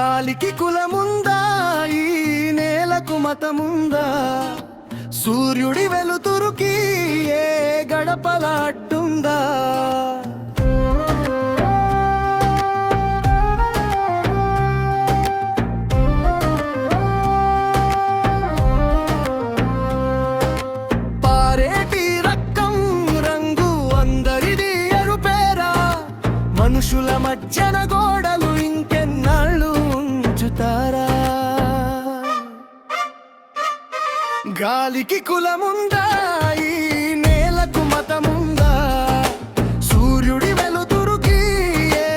గాలికి కులముందా, ఈ నేలకు మతముందా? సూర్యుడి వెలుతురుకి ఏ గడపలాట్టుందా? పారేటి రక్తం రంగు అందరిది ఎరుపేరా, మనుషుల మధ్యన గోడలు ఇంకెన్నాళ్ళు ఉంచుతారా? గాలికి కులముందా, ఈ నేలకు మతముందా? సూర్యుడి వెలుతురుకి ఏ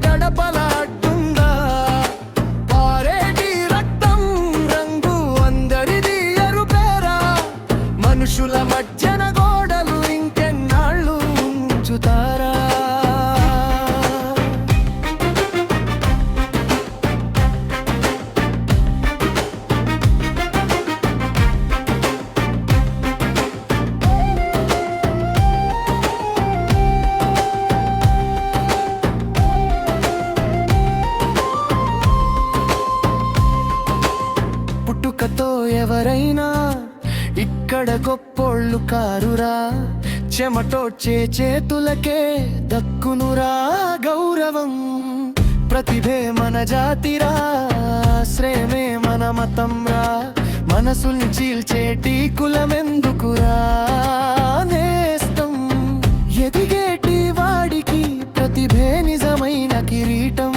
గడపలాట్టుందా? పారేటి రక్తం రంగు అందరిది ఎరుపేరా, మనుషుల మధ్యన గోడలు ఇంకెన్నాళ్ళు ఉంచుతారా? పుట్టుకతో ఎవరైనా ఇక్కడ గొప్పోళ్ళు కారురా, చెమటోడ్చే చేతులకే దక్కునురా గౌరవం. ప్రతిభే మన జాతిరా, శ్రేమే మన మతంరా, మనసుల్ని చీల్చేటి కులమెందుకురా నేస్తం? ఎదిగేటి వాడికి ప్రతిభే నిజమైన కిరీటం.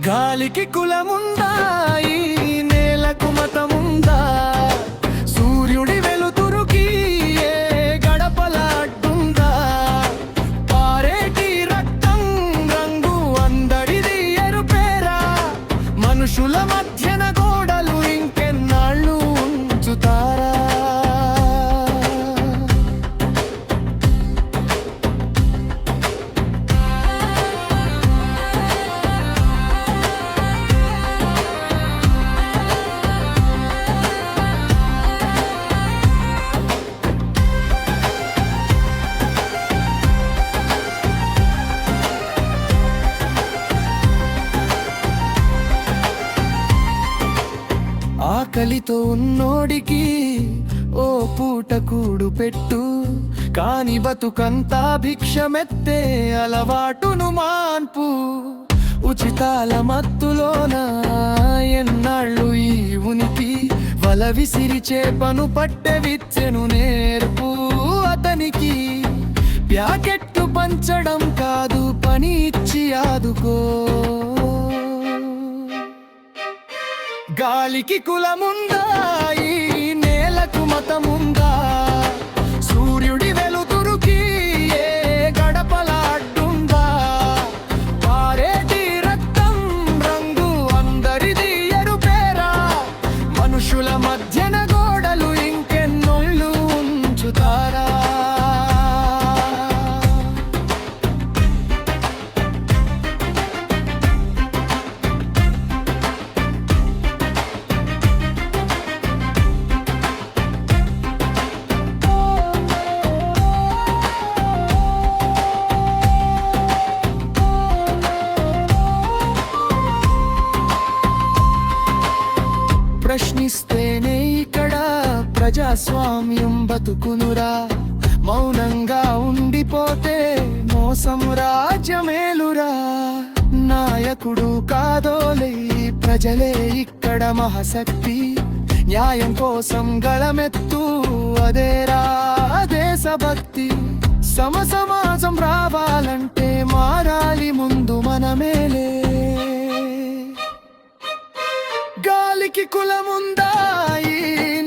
గాలికి కులముందా, ఈ నేలకు మతముందా? సూర్యుడి వెలుతురుకి ఏ గడపలాట్టుందా? పారేటి రక్తం రంగు అందరిది ఎరుపేరా, మనుషుల మధ్యన గోడలు ఇంకెన్నాళ్ళు ఉంచుతారా? ఆకలితో ఉన్నోడికి ఓ పూట కూడు పెట్టు, కాని బతుకంతా భిక్షమెత్తే అలవాటును మాన్పు. ఉచితాల మత్తులోన ఎన్నాళ్ళు ఈ ఉనికి, వల విసిరి చేపను పట్టె విచ్చెను నేర్పు అతనికి. ప్యాకెట్టు పంచడం కాదు, పని ఇచ్చి ఆదుకో. గాలికి కులముందా, ఈ నేలకు మతముందా? సూర్యుడి వెలుతురుకి ఏ గడపలాట్టుందా? పారేటి రక్తం రంగు అందరిది ఎరుపేరా, మనుషుల మధ్యన గోడలు ఇంకెన్నోళ్ళు ఉంచుతారా? ప్రశ్నిస్తేనే ఇక్కడ ప్రజాస్వామ్యం బతుకునురా, మౌనంగా ఉండిపోతే మోసం రాజ్యమేలురా. నాయకుడు కాదోలే, ప్రజలే ఇక్కడ మహాశక్తి. న్యాయం కోసం గళమెత్తు, అదేరా దేశభక్తి. సమాజం రావాలంటే మారాలి ముందు మనమేలే. గాలికి కులముందా, ఈ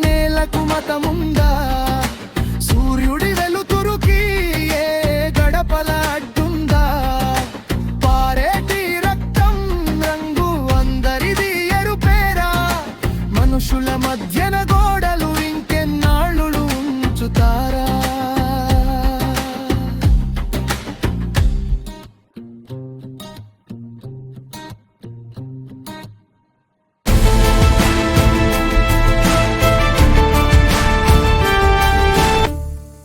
నేలకు మతము